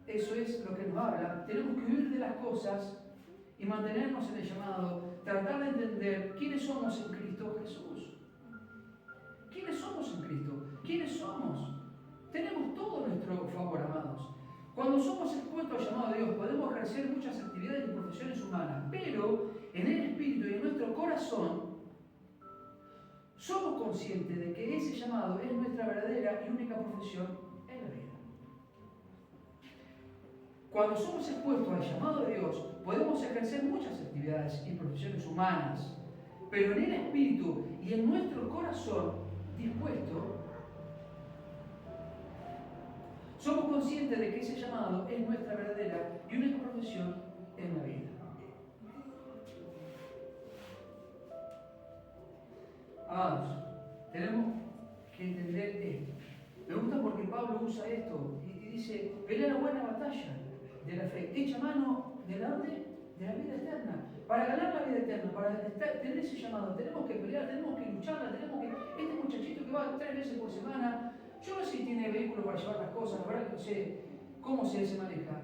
Eso es lo que nos habla. Tenemos que huir de las cosas y mantenernos en el llamado, tratar de entender quiénes somos en Cristo Jesús. ¿Quiénes somos en Cristo? ¿Quiénes somos? Tenemos todo nuestro favor, amados. Cuando somos expuestos al llamado de Dios, podemos ejercer muchas actividades y profesiones humanas, pero en el Espíritu y en nuestro corazón somos conscientes de que ese llamado es nuestra verdadera y única profesión en la vida. Cuando somos expuestos al llamado de Dios, podemos ejercer muchas actividades y profesiones humanas, pero en el Espíritu y en nuestro corazón dispuesto, somos conscientes de que ese llamado es nuestra verdadera y única profesión en la vida. Amados, tenemos que entender esto. Me gusta porque Pablo usa esto y dice, pelea la buena batalla de la fe, echa mano de la vida eterna. Para ganar la vida eterna, para tener ese llamado, tenemos que pelear, tenemos que lucharla, este muchachito que va 3 veces por semana, yo no sé si tiene vehículo para llevar las cosas, la verdad que no sé cómo se maneja.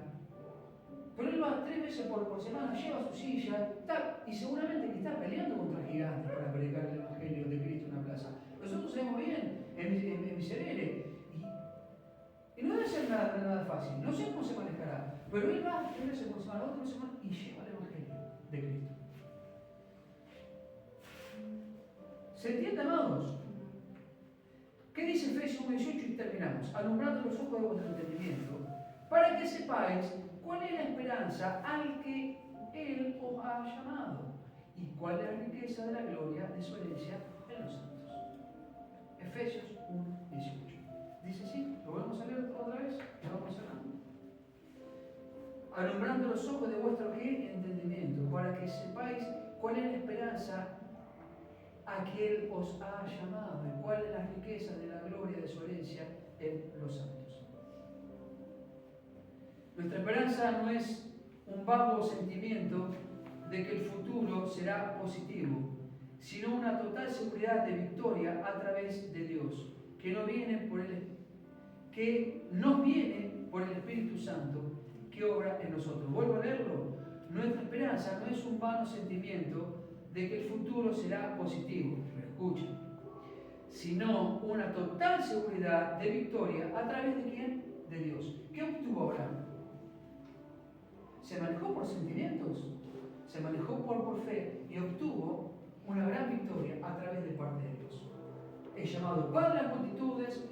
Pero él va 3 veces por semana, lleva su silla, y seguramente que está peleando contra gigantes para predicar el Evangelio de Cristo en la plaza. Nosotros sabemos bien, en Miserere, fácil. No sé cómo se manejará, pero él va una semana, otra semana y lleva el Evangelio de Cristo. ¿Se entiende, amados? ¿Qué dice Efesios 1:18 y terminamos? Alumbrando los ojos de vuestro entendimiento, para que sepáis cuál es la esperanza al que Él os ha llamado y cuál es la riqueza de la gloria de su herencia en los santos. Efesios 1:18. Dice así, lo volvemos a leer otra vez, lo vamos cerrando. Alumbrando los ojos de vuestro entendimiento, para que sepáis cuál es la esperanza a que Él os ha llamado y cuál es la riqueza de la gloria de su herencia en los santos. Nuestra esperanza no es un vago sentimiento de que el futuro será positivo, sino una total seguridad de victoria a través de Dios, que nos viene por el Espíritu Santo que obra en nosotros. Vuelvo a leerlo. Nuestra esperanza no es un vano sentimiento de que el futuro será positivo, pero escuchen, sino una total seguridad de victoria a través de ¿quién? De Dios. ¿Qué obtuvo Abraham? ¿Se manejó por sentimientos? Se manejó por fe y obtuvo una gran victoria a través de parte de Dios. Es llamado Padre de las multitudes,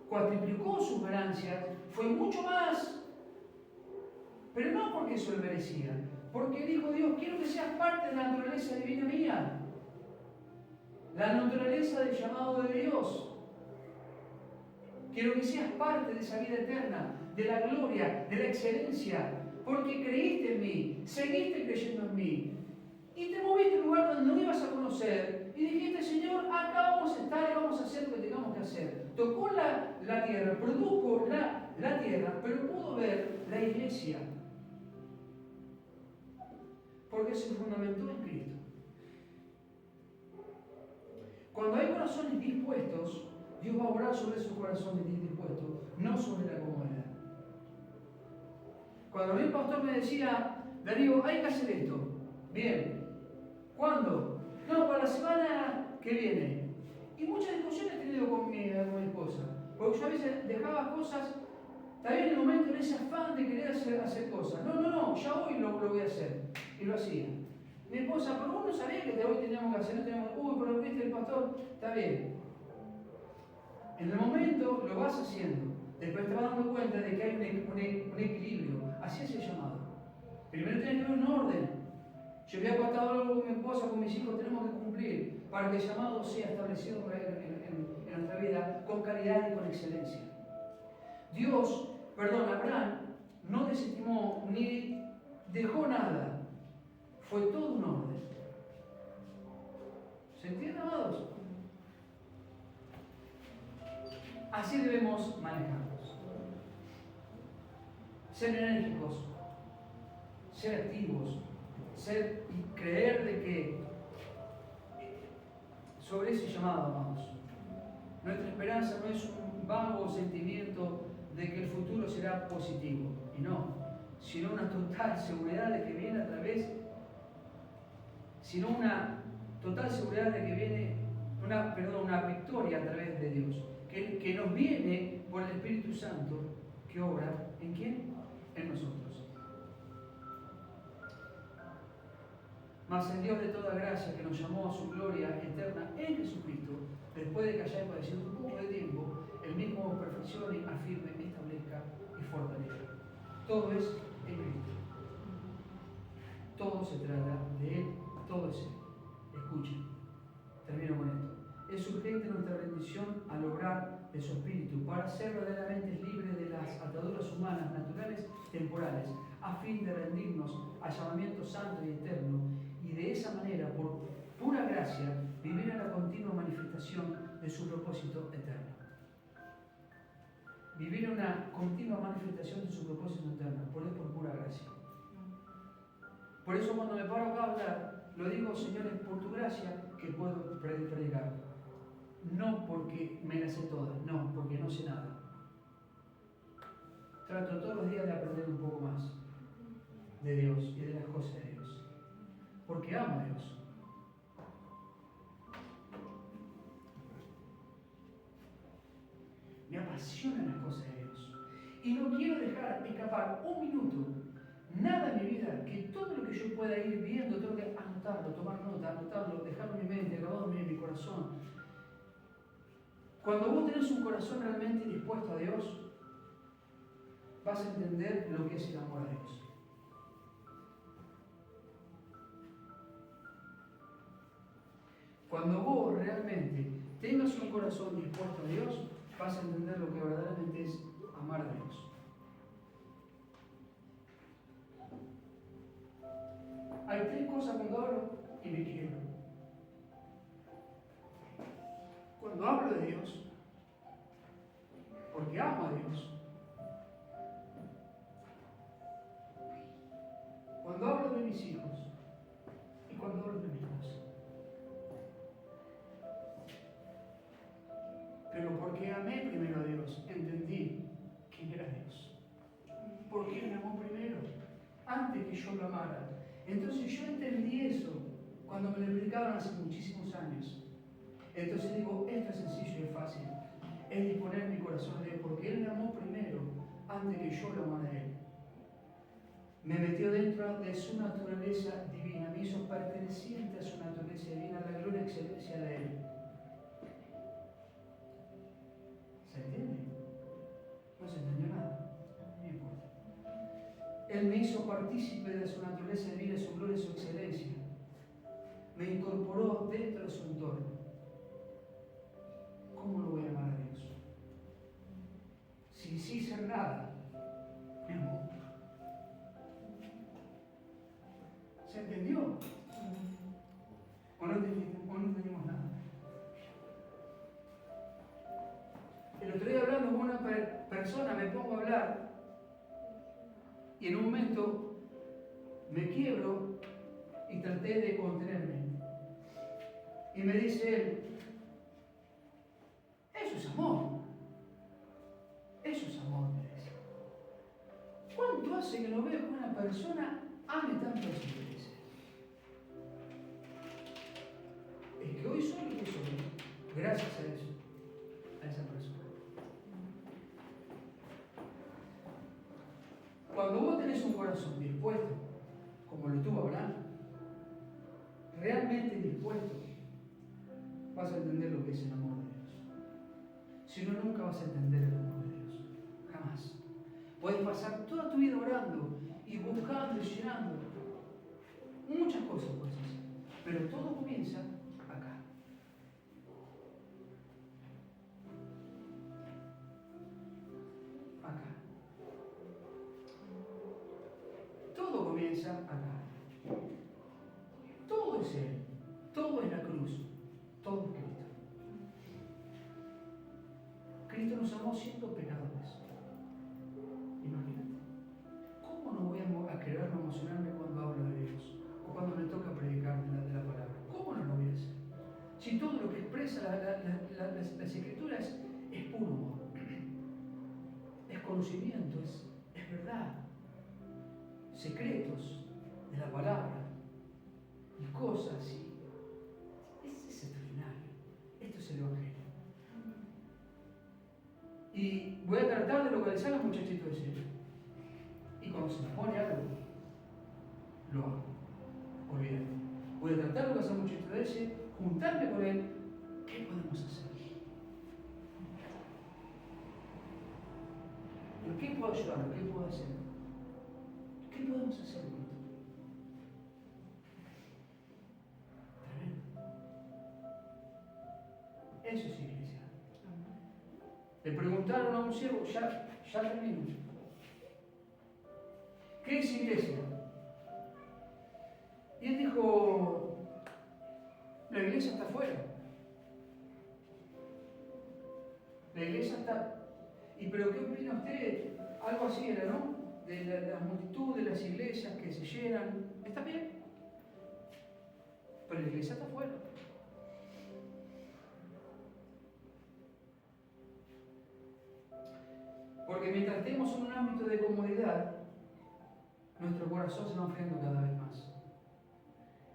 cuatriplicó sus ganancias, fue mucho más, pero no porque eso lo merecía, porque dijo Dios, quiero que seas parte de la naturaleza divina mía, la naturaleza del llamado de Dios. Quiero que seas parte de esa vida eterna, de la gloria, de la excelencia, porque creíste en mí, seguiste creyendo en mí, y te moviste a un lugar donde no ibas a conocer, y dijiste, Señor, acá vamos a estar y vamos a hacer lo que tengamos que hacer. Tocó la tierra, produjo la tierra, pero pudo ver la iglesia, porque se fundamentó en Cristo. Cuando hay corazones dispuestos, Dios va a obrar sobre esos corazones dispuestos, no sobre la comodidad. Cuando mi pastor me decía, Darío, hay que hacer esto. Bien. ¿Cuándo? No, para la semana que viene. Y muchas discusiones he tenido con mi esposa. Porque yo a veces dejaba cosas, también en el momento en ese afán de querer hacer cosas. No, ya hoy lo voy a hacer. Y lo hacía. Mi esposa, pero vos no sabías que hoy teníamos que hacer, no teníamos, pero viste el pastor, está bien. En el momento lo vas haciendo. Después te vas dando cuenta de que hay un equilibrio. Así es el llamado. Primero tiene que haber un orden. Yo había acordado algo con mi esposa, con mis hijos, tenemos que cumplir para que el llamado sea establecido en nuestra vida con calidad y con excelencia. Abraham no desestimó ni dejó nada. Fue todo un orden. ¿Se entiende, amados? Así debemos manejarnos. Ser enérgicos, ser activos, ser y creer de que sobre ese llamado, amados, nuestra esperanza no es un vago sentimiento de que el futuro será positivo, y no, sino una total seguridad de que viene a través, una victoria a través de Dios, que nos viene por el Espíritu Santo que obra ¿en quién? En nosotros. Mas el Dios de toda gracia, que nos llamó a su gloria eterna en Jesucristo, después de que hayáis padecido un poco de tiempo, el mismo os perfeccione, afirme, establezca y fortalezca. Todo es en Cristo. Todo se trata de Él, todo es Él. Escuchen, termino con esto. Es urgente nuestra rendición al obrar de su Espíritu para ser verdaderamente libres de las ataduras humanas, naturales, temporales, a fin de rendirnos al llamamiento santo y eterno, y de esa manera, por pura gracia, vivir en la continua manifestación de su propósito eterno. Vivir en una continua manifestación de su propósito eterno, por pura gracia. Por eso cuando me paro acá a hablar, lo digo, Señor, es por tu gracia que puedo predicar. No porque me las sé todas, no, porque no sé nada. Trato todos los días de aprender un poco más de Dios y de las cosas de Dios. Porque amo a Dios. Me apasionan las cosas de Dios. Y no quiero dejar escapar un minuto, nada en mi vida, que todo lo que yo pueda ir viendo, tengo que anotarlo, tomar nota, anotarlo, dejarlo en mi mente, grabado en mi corazón. Cuando vos tenés un corazón realmente dispuesto a Dios, vas a entender lo que es el amor a Dios. Cuando vos realmente tengas un corazón dispuesto a Dios, vas a entender lo que verdaderamente es amar a Dios. Hay tres cosas cuando hablo y me quiero. Cuando hablo de Dios, porque amo a Dios. Cuando hablo de mis hijos y cuando hablo de mi esposa. Pero porque amé primero a Dios, entendí quién era Dios. Porque Él me amó primero, antes que yo lo amara. Entonces yo entendí eso cuando me lo explicaron hace muchísimos años. Entonces digo, esto es sencillo y es fácil. Es disponer mi corazón a Dios, porque Él me amó primero, antes que yo lo amara a Él. Me metió dentro de su naturaleza divina, me hizo perteneciente a su naturaleza divina, a la gloria y excelencia de Él. ¿Se entiende? No se entendió nada, no importa. Él me hizo partícipe de su naturaleza divina, su gloria y su excelencia. Me incorporó dentro de su entorno. ¿Cómo lo voy a amar a Dios? Si sin ser nada, me amó. ¿Se entendió? ¿O no entendimos nada? El otro día hablando con una persona, me pongo a hablar y en un momento me quiebro y traté de contenerme. Y me dice él, eso es amor. Eso es amor, me dice. ¿Cuánto hace que no veo que una persona ame tanto a su iglesia? Es que hoy soy lo que soy, gracias a eso, a esa persona. Cuando vos tenés un corazón dispuesto, como lo tuvo Abraham, realmente dispuesto, vas a entender lo que es el amor de Dios. Si no, nunca vas a entender el amor de Dios. Jamás. Puedes pasar toda tu vida orando y buscando y llenando. Muchas cosas puedes hacer. Pero todo comienza acá. Acá. Todo comienza acá. Todo es Él. Todo es la cruz. Todo es Cristo. Cristo nos amó siendo pecadores. Imagínate. ¿Cómo no voy a querer emocionarme cuando hablo de Dios? O cuando me toca predicar de la palabra. ¿Cómo no lo voy a hacer? Si todo lo que expresa las Escrituras es puro amor. Es conocimiento, es verdad. Secretos de la palabra. Y cosas. Es extraordinario. Esto es el Evangelio. Y voy a tratar de localizar a los muchachitos de cielo. Y cuando se me pone algo, lo hago. Olvídate. Voy a tratar de localizar a un muchachito de ese, juntarme con él. ¿Qué podemos hacer? ¿En qué puedo ayudarlo? ¿Qué puedo hacer? ¿Qué podemos hacer con esto? Tremendo. Eso es iglesia. Le preguntaron a un siervo, ya termino. ¿Qué es iglesia? Y él dijo, la iglesia está afuera. La iglesia está... ¿Y pero qué opina usted? Algo así era, ¿no? De la multitud de las iglesias que se llenan. Está bien. Pero la iglesia está afuera. Porque mientras estemos en un ámbito de comodidad, nuestro corazón se va enfriando cada vez más.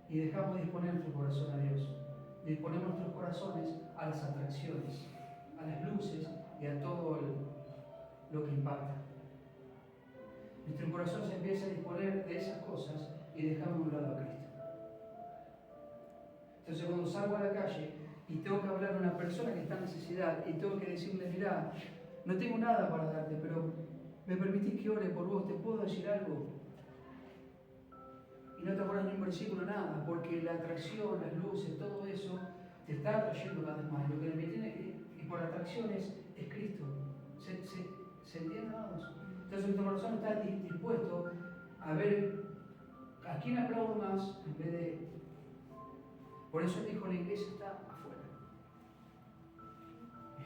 Y dejamos de disponer nuestro corazón a Dios. Disponemos nuestros corazones a las atracciones, a las luces y a todo lo que impacta. corazón se empieza a disponer de esas cosas y dejamos a un lado a Cristo. Entonces cuando salgo a la calle y tengo que hablar a una persona que está en necesidad y tengo que decirle, mirá, no tengo nada para darte, pero me permitís que ore por vos, ¿te puedo decir algo? Y no te acuerdas ni un versículo, nada, porque la atracción, las luces, todo eso te está atrayendo cada vez más. Lo que me tiene que, y por atracción es Cristo. ¿Se entiende, amados? Entonces nuestro corazón está dispuesto a ver a quién aplaudo más en vez de... Por eso dijo, la iglesia está afuera.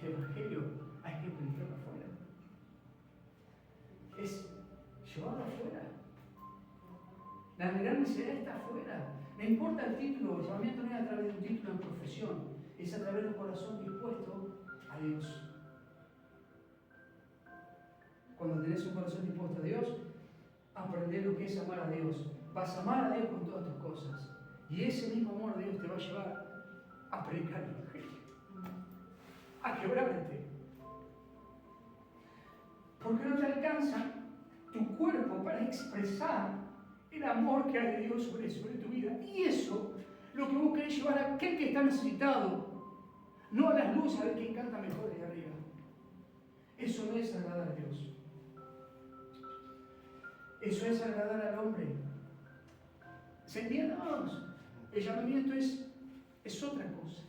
El evangelio hay que predicarlo afuera. Es llevarlo afuera. La gran necesidad está afuera. No importa el título, el llamamiento no es a través de un título en profesión, es a través de un corazón dispuesto a Dios. Cuando tenés un corazón dispuesto a Dios, aprender lo que es amar a Dios. Vas a amar a Dios con todas tus cosas. Y ese mismo amor de Dios te va a llevar a predicar el evangelio, a quebrarte. Porque no te alcanza tu cuerpo para expresar el amor que hay de Dios sobre tu vida. Y eso, lo que vos querés llevar a aquel que está necesitado, no a las luces, a ver quién canta mejor desde arriba. Eso no es agradar a Dios. Eso es agradar al hombre. ¿Se entiende? El llamamiento es otra cosa.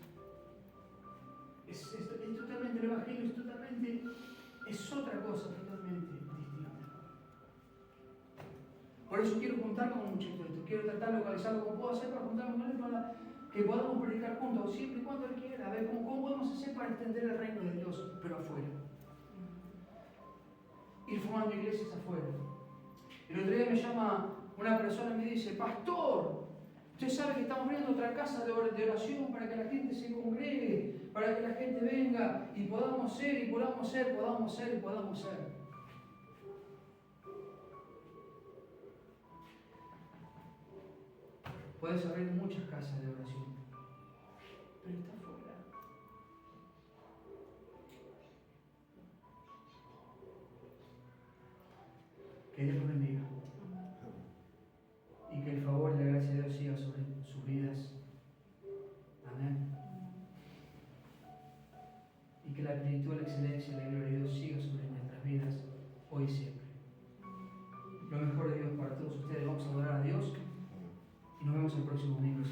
Es totalmente, el evangelio es otra cosa totalmente distinta. Por eso quiero juntarme con muchachos de esto. Quiero tratar de localizarlo como puedo hacer para juntarme con él, para que podamos predicar juntos, siempre y cuando él quiera. A ver cómo podemos hacer para extender el reino de Dios, pero afuera. Ir formando iglesias afuera. El otro día me llama una persona y me dice, pastor, usted sabe que estamos abriendo otra casa de oración para que la gente se congregue, para que la gente venga y podamos ser, y podamos ser. Puedes abrir muchas casas de oración, pero está afuera. Que Dios los bendiga. Y que el favor y la gracia de Dios siga sobre sus vidas. Amén. Y que la plenitud, la excelencia y la gloria de Dios siga sobre nuestras vidas hoy y siempre. Lo mejor de Dios para todos ustedes. Vamos a adorar a Dios y nos vemos el próximo domingo.